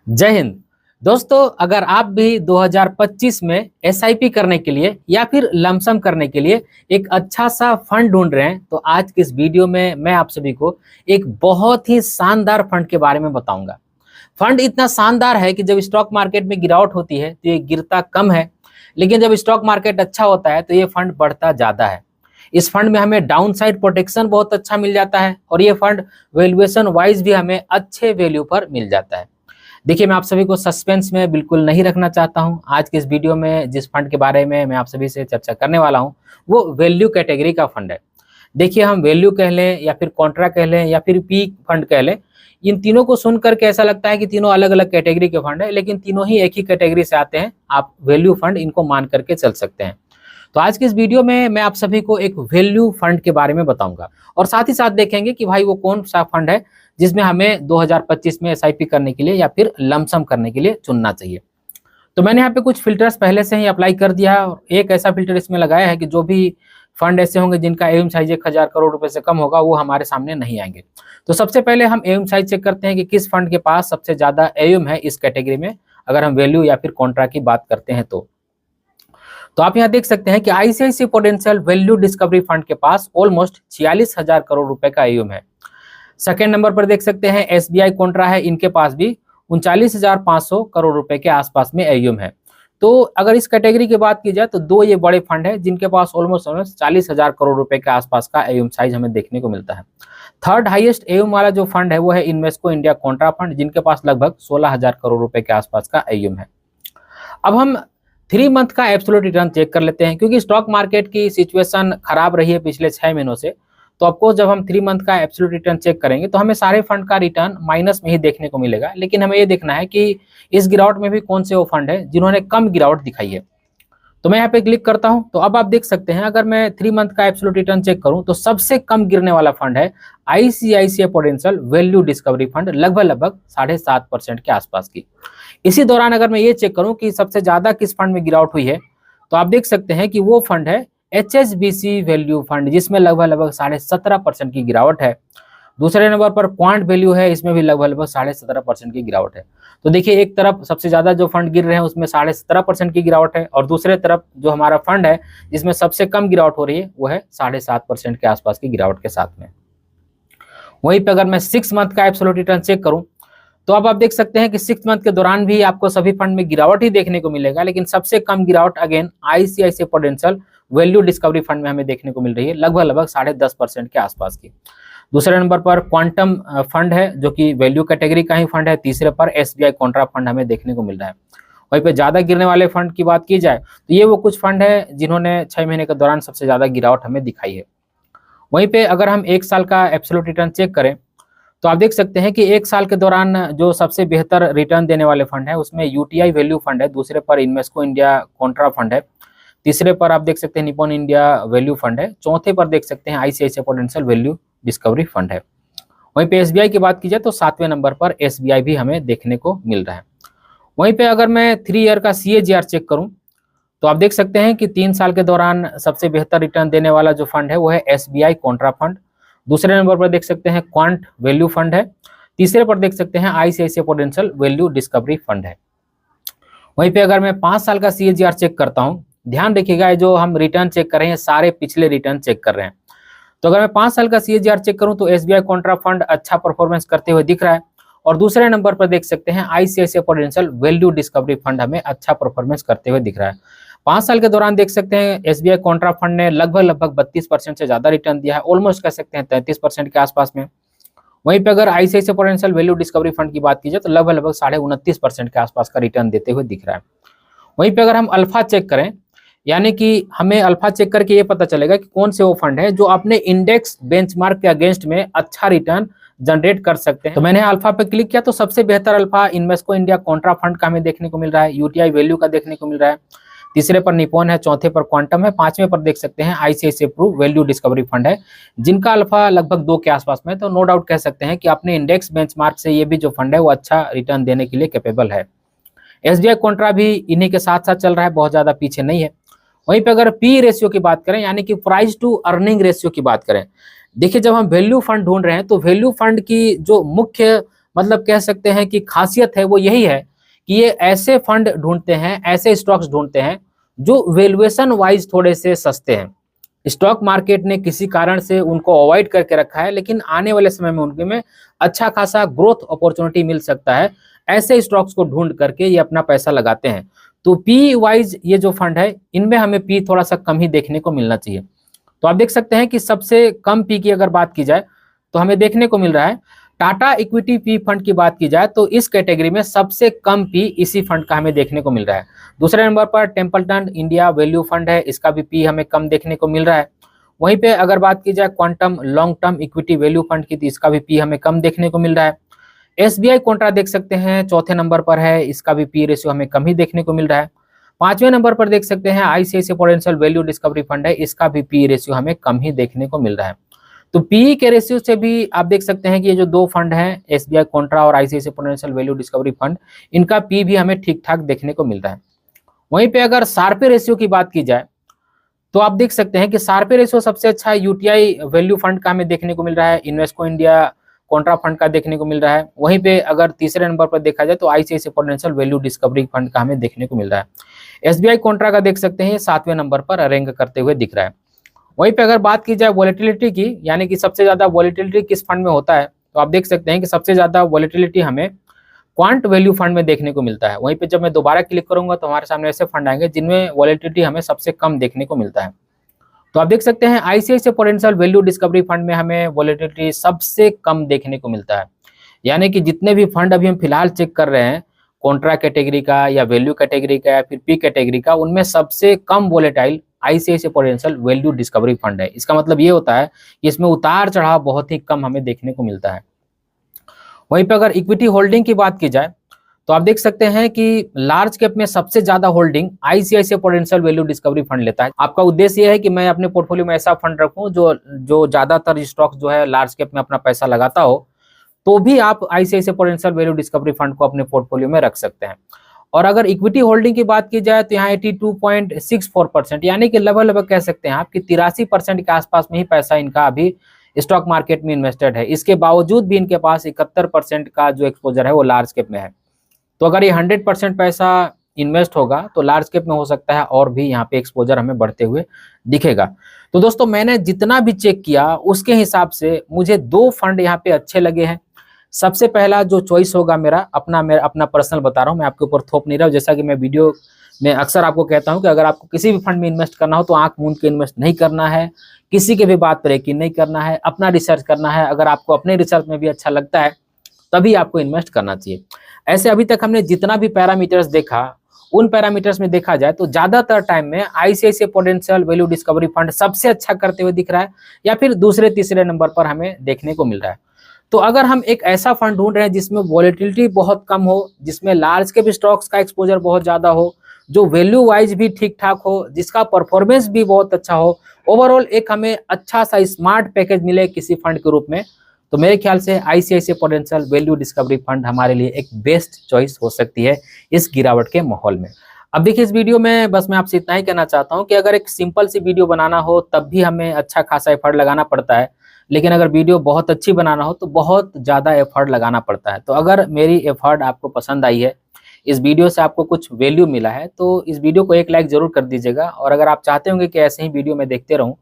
जय हिंद। दोस्तों, अगर आप भी 2025 में एसआईपी करने के लिए या फिर लमसम करने के लिए एक अच्छा सा फंड ढूंढ रहे हैं तो आज की इस वीडियो में मैं आप सभी को एक बहुत ही शानदार फंड के बारे में बताऊंगा। फंड इतना शानदार है कि जब स्टॉक मार्केट में गिरावट होती है तो ये गिरता कम है, लेकिन जब स्टॉक मार्केट अच्छा होता है तो ये फंड बढ़ता ज्यादा है। इस फंड में हमें डाउन साइड प्रोटेक्शन बहुत अच्छा मिल जाता है और ये फंड वैल्यूएशन वाइज भी हमें अच्छे वैल्यू पर मिल जाता है। देखिए, मैं आप सभी को सस्पेंस में बिल्कुल नहीं रखना चाहता हूं। आज के इस वीडियो में जिस फंड के बारे में मैं आप सभी से चर्चा करने वाला हूं वो वैल्यू कैटेगरी का फंड है। देखिए, हम वैल्यू कह लें या फिर कॉन्ट्रा कह लें या फिर पी फंड कह लें, इन तीनों को सुनकर के ऐसा लगता है कि तीनों अलग अलग कैटेगरी के फंड है, लेकिन तीनों ही एक ही कैटेगरी से आते हैं। आप वैल्यू फंड इनको मान करके चल सकते हैं। तो आज की इस वीडियो में मैं आप सभी को एक वैल्यू फंड के बारे में बताऊंगा और साथ ही साथ देखेंगे कि भाई वो कौन सा फंड है जिसमें हमें 2025 में एसआईपी करने के लिए या फिर लमसम करने के लिए चुनना चाहिए। तो मैंने यहाँ पे कुछ फिल्टर्स पहले से ही अप्लाई कर दिया है और एक ऐसा फिल्टर इसमें लगाया है कि जो भी फंड ऐसे होंगे जिनका एम साइज 1000 करोड़ रुपए से कम होगा वो हमारे सामने नहीं आएंगे। तो सबसे पहले हम एम साइज चेक करते हैं कि किस फंड के पास सबसे ज्यादा एम है इस कैटेगरी में, अगर हम वैल्यू या फिर कॉन्ट्रा की बात करते हैं तो आप यहाँ देख सकते हैं कि ICICI Prudential value discovery fund के पास ऑलमोस्ट 46,000 करोड़ रुपए का एम है। सेकेंड नंबर पर देख सकते हैं एसबीआई कॉन्ट्रा है, इनके पास भी 39,500 करोड़ रुपए के आसपास में एम है। तो अगर इस कैटेगरी की बात की जाए तो दो ये बड़े फंड है जिनके पास ऑलमोस्ट 40,000 करोड़ रुपए के आसपास का एम साइज हमें देखने को मिलता है। थर्ड हाईएस्ट एम वाला जो फंड है वो है इन्वेस्को इंडिया कॉन्ट्रा फंड, जिनके पास लगभग 16,000 करोड़ रुपए के आसपास का एम है। अब हम 3 मंथ का एब्सोल्यूट रिटर्न चेक कर लेते हैं, क्योंकि स्टॉक मार्केट की सिचुएशन खराब रही है पिछले 6 महीनों से। तो ऑफकोर्स जब हम 3 मंथ का एब्सोल्यूट रिटर्न चेक करेंगे तो हमें सारे फंड का रिटर्न माइनस में ही देखने को मिलेगा, लेकिन हमें ये देखना है कि इस गिरावट में भी कौन से वो फंड है जिन्होंने कम गिरावट दिखाई है। तो मैं यहाँ पे क्लिक करता हूं तो अब आप देख सकते हैं, अगर मैं 3 मंथ का एब्सोल्यूट रिटर्न चेक करूं तो सबसे कम गिरने वाला फंड है ICICI Prudential value discovery fund, लगभग 7.5% के आसपास की। इसी दौरान अगर मैं ये चेक करूं कि सबसे ज्यादा किस फंड में गिरावट हुई है तो आप देख सकते हैं कि वो फंड है एचएसबीसी वैल्यू फंड, जिसमें लगभग 17.5% की गिरावट है। दूसरे नंबर पर क्वांट वैल्यू है, इसमें भी लगभग 17.5% की गिरावट है। तो देखिए, एक तरफ सबसे ज्यादा जो फंड गिर रहे हैं उसमें 17.5% की गिरावट है और दूसरे तरफ जो हमारा फंड है जिसमें सबसे कम गिरावट हो रही है वो है 7.5% के आसपास की गिरावट के साथ में। वहीं पे अगर मैं 6 मंथ का एब्सोल्यूट रिटर्न चेक करूं तो अब आप देख सकते हैं कि 6 मंथ के दौरान भी आपको सभी फंड में गिरावट ही देखने को मिलेगा, लेकिन सबसे कम गिरावट again ICICI Prudential value discovery fund में हमें देखने को मिल रही है, लगभग 10.5% के आसपास की। दूसरे नंबर पर क्वांटम फंड है जो कि वैल्यू कैटेगरी का ही फंड है। तीसरे पर एसबीआई कॉन्ट्रा फंड हमें देखने को मिल रहा है। वहीं पे ज्यादा गिरने वाले फंड की बात की जाए तो ये वो कुछ फंड है जिन्होंने 6 महीने के दौरान सबसे ज्यादा गिरावट हमें दिखाई है। वहीं पे अगर हम 1 साल का एब्सोल्यूट रिटर्न चेक करें तो आप देख सकते हैं कि 1 साल के दौरान जो सबसे बेहतर रिटर्न देने वाले फंड है उसमें यूटीआई वैल्यू फंड है, दूसरे पर इन्वेस्को इंडिया कॉन्ट्रा फंड है, तीसरे पर आप देख सकते हैं निपॉन इंडिया वैल्यू फंड है, चौथे पर देख सकते हैं ICICI Prudential value discovery fund है। वहीं पे एसबीआई की बात की जाए तो 7वें नंबर पर एसबीआई भी हमें देखने को मिल रहा है। वहीं पे अगर मैं 3 ईयर का सीएजीआर चेक करूं तो आप देख सकते हैं कि 3 साल के दौरान सबसे बेहतर रिटर्न देने वाला जो फंड है वो है एसबीआई कॉन्ट्रा फंड, दूसरे नंबर पर देख सकते हैं क्वांट वैल्यू फंड है, तीसरे पर देख सकते हैं ICICI Prudential value discovery fund है। वहीं पे अगर मैं 5 साल का सीएजीआर चेक करता हूं, ध्यान रखिएगा जो हम रिटर्न चेक कर रहे हैं सारे पिछले रिटर्न चेक कर रहे हैं। तो अगर मैं 5 साल का सीएजीआर चेक करूं तो एसबीआई कॉन्ट्रा फंड अच्छा परफॉर्मेंस करते हुए दिख रहा है और दूसरे नंबर पर देख सकते हैं ICICI Prudential value discovery fund हमें अच्छा परफॉर्मेंस करते हुए दिख रहा है। 5 साल के दौरान देख सकते हैं एसबीआई कॉन्ट्रा फंड ने लगभग 32% से ज्यादा रिटर्न दिया है, ऑलमोस्ट कह सकते हैं 33% के आसपास में। वहीं पे अगर ICICI Prudential value discovery fund की बात की जाए तो लगभग 29.5% के आसपास का रिटर्न देते हुए दिख रहा है। वहीं पे अगर हम अल्फा चेक करें, यानी कि हमें अल्फा चेक करके ये पता चलेगा कि कौन से वो फंड है जो अपने इंडेक्स बेंचमार्क के अगेंस्ट में अच्छा रिटर्न जनरेट कर सकते हैं। तो मैंने अल्फा पे क्लिक किया तो सबसे बेहतर alpha Invesco India Contra fund का हमें देखने को मिल रहा है, यूटीआई वैल्यू का देखने को मिल रहा है, तीसरे पर निपॉन है, चौथे पर क्वांटम है, 5वें पर देख सकते हैं ICICI Pru value discovery fund है, जिनका अल्फा लगभग 2 के आसपास में। तो नो डाउट कह सकते हैं कि अपने इंडेक्स बेंचमार्क से ये भी जो फंड है वो अच्छा रिटर्न देने के लिए कैपेबल है। एसबीआई कॉन्ट्रा भी इन्हीं के साथ साथ चल रहा है, बहुत ज्यादा पीछे नहीं है। वहीं पे अगर पी रेशियो की बात करें, यानी कि प्राइस टू अर्निंग रेशियो की बात करें, देखिए जब हम वैल्यू फंड ढूंढ रहे हैं तो वैल्यू फंड की जो मुख्य मतलब कह सकते हैं कि खासियत है वो यही है कि ये ऐसे फंड ढूंढते हैं, ऐसे स्टॉक्स ढूंढते हैं जो वैल्यूएशन वाइज थोड़े से सस्ते हैं। स्टॉक मार्केट ने किसी कारण से उनको अवॉइड करके रखा है, लेकिन आने वाले समय में उनके में अच्छा खासा ग्रोथ अपॉर्चुनिटी मिल सकता है। ऐसे स्टॉक्स को ढूंढ करके ये अपना पैसा लगाते हैं। तो पी वाइज ये जो फंड है, इनमें हमें पी थोड़ा सा कम ही देखने को मिलना चाहिए। तो आप देख सकते हैं कि सबसे कम पी की अगर बात की जाए तो हमें देखने को मिल रहा है, टाटा इक्विटी पी फंड की बात की जाए तो इस कैटेगरी में सबसे कम पी इसी फंड का हमें देखने को मिल रहा है। दूसरे नंबर पर टेम्पलटन इंडिया वैल्यू फंड है, इसका भी पी हमें कम देखने को मिल रहा है। वहीं पे अगर बात की जाए quantum long term equity value fund की, तो इसका भी पी हमें कम देखने को मिल रहा है। एसबीआई कोंट्रा देख सकते हैं चौथे नंबर पर है, इसका भी पी रेशियो हमें कम ही देखने को मिल रहा है। पांचवें नंबर पर देख सकते हैं ICICI Prudential value discovery fund है, इसका भी पी रेशियो हमें कम ही देखने को मिल रहा है। तो पी के रेशियो से भी आप देख सकते हैं कि ये जो दो फंड हैं, एसबीआई कोंट्रा और ICICI Prudential value discovery fund, इनका पी भी हमें ठीक ठाक देखने को मिल रहा है। वहीं पे अगर शार्पे रेशियो की बात की जाए तो आप देख सकते हैं कि शार्पे रेशियो सबसे अच्छा यूटीआई वैल्यू फंड का हमें देखने को मिल रहा है, इन्वेस्को इंडिया कोंट्रा फंड का देखने को मिल रहा है। वहीं पे अगर तीसरे नंबर पर देखा जाए तो ICICI Prudential value discovery fund का हमें देखने को मिल रहा है। एसबीआई कोंट्रा का देख सकते हैं 7वें नंबर पर रैंक करते हुए दिख रहा है। वहीं पे अगर बात की जाए वॉलेटिलिटी की, यानी कि सबसे ज्यादा वॉलेटिलिटी किस फंड में होता है, तो आप देख सकते हैं कि सबसे ज्यादा वॉलेटिलिटी हमें क्वांट वैल्यू फंड में देखने को मिलता है। वहीं पे जब मैं दोबारा क्लिक करूंगा तो हमारे सामने ऐसे फंड आएंगे जिनमें वॉलेटिलिटी हमें सबसे कम देखने को मिलता है। तो आप देख सकते हैं ICICI Prudential value discovery fund में हमें वॉलेटिलिटी सबसे कम देखने को मिलता है। यानी कि जितने भी फंड अभी हम फिलहाल चेक कर रहे हैं, कॉन्ट्रा कैटेगरी का या वैल्यू कैटेगरी का या फिर पी कैटेगरी का, उनमें सबसे कम volatile ICICI Prudential value discovery fund है। इसका मतलब ये होता है कि इसमें उतार चढ़ाव बहुत ही कम हमें देखने को मिलता है। वहीं पर अगर इक्विटी होल्डिंग की बात की जाए तो आप देख सकते हैं कि लार्ज कैप में सबसे ज्यादा holding ICICI Prudential value discovery fund लेता है। आपका उद्देश्य यह है कि मैं अपने पोर्टफोलियो में ऐसा फंड रखूं जो ज्यादातर स्टॉक जो है लार्ज कैप में अपना पैसा लगाता हो, तो भी आप ICICI Prudential value discovery fund को अपने पोर्टफोलियो में रख सकते हैं। और अगर इक्विटी होल्डिंग की बात की जाए तो यहाँ 82.64%, यानी कि लगभग कह सकते हैं आप कि 83% के आसपास में ही पैसा इनका अभी स्टॉक मार्केट में इन्वेस्टेड है। इसके बावजूद भी इनके पास 71% का जो एक्सपोजर है वो लार्ज कैप में है। तो अगर ये 100% पैसा इन्वेस्ट होगा तो लार्ज कैप में हो सकता है और भी यहाँ पे एक्सपोजर हमें बढ़ते हुए दिखेगा। तो दोस्तों मैंने जितना भी चेक किया उसके हिसाब से मुझे दो फंड यहाँ पे अच्छे लगे हैं। सबसे पहला जो चॉइस होगा मेरा अपना पर्सनल बता रहा हूँ, मैं आपके ऊपर थोप नहीं रहा हूँ। जैसा कि मैं वीडियो में अक्सर आपको कहता हूँ कि अगर आपको किसी भी फंड में इन्वेस्ट करना हो तो आंख मूंद के इन्वेस्ट नहीं करना है, किसी के भी बात पर यकीन नहीं करना है, अपना रिसर्च करना है। अगर आपको अपने रिसर्च में भी अच्छा लगता है तभी आपको इन्वेस्ट करना चाहिए। ऐसे अभी तक हमने जितना भी पैरामीटर्स देखा, उन पैरामीटर्स में देखा जाए तो ज्यादातर टाइम में ICICI Prudential value discovery fund सबसे अच्छा करते हुए दिख रहा है, या फिर दूसरे तीसरे नंबर पर हमें देखने को मिल रहा है। तो अगर हम एक ऐसा फंड ढूंढ रहे हैं जिसमें वॉलेटिलिटी बहुत कम हो, जिसमें लार्ज कैप स्टॉक्स का एक्सपोजर बहुत ज्यादा हो, जो वैल्यू वाइज भी ठीक ठाक हो, जिसका परफॉर्मेंस भी बहुत अच्छा हो, ओवरऑल एक हमें अच्छा सा स्मार्ट पैकेज मिले किसी फंड के रूप में, तो मेरे ख्याल से ICICI Prudential value discovery fund हमारे लिए एक बेस्ट चॉइस हो सकती है इस गिरावट के माहौल में। अब देखिए इस वीडियो में बस मैं आपसे इतना ही कहना चाहता हूं कि अगर एक सिंपल सी वीडियो बनाना हो तब भी हमें अच्छा खासा एफर्ट लगाना पड़ता है, लेकिन अगर वीडियो बहुत अच्छी बनाना हो तो बहुत ज़्यादा एफर्ट लगाना पड़ता है। तो अगर मेरी एफर्ट आपको पसंद आई है, इस वीडियो से आपको कुछ वैल्यू मिला है, तो इस वीडियो को एक लाइक जरूर कर दीजिएगा। और अगर आप चाहते होंगे कि ऐसे ही वीडियो मैं देखते रहूं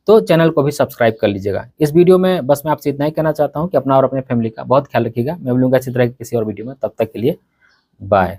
तो चैनल को भी सब्सक्राइब कर लीजिएगा। इस वीडियो में बस मैं आपसे इतना ही कहना चाहता हूं कि अपना और अपने फैमिली का बहुत ख्याल रखिएगा। मैं मिलूंगा इसी तरह किसी और वीडियो में, तब तक के लिए बाय।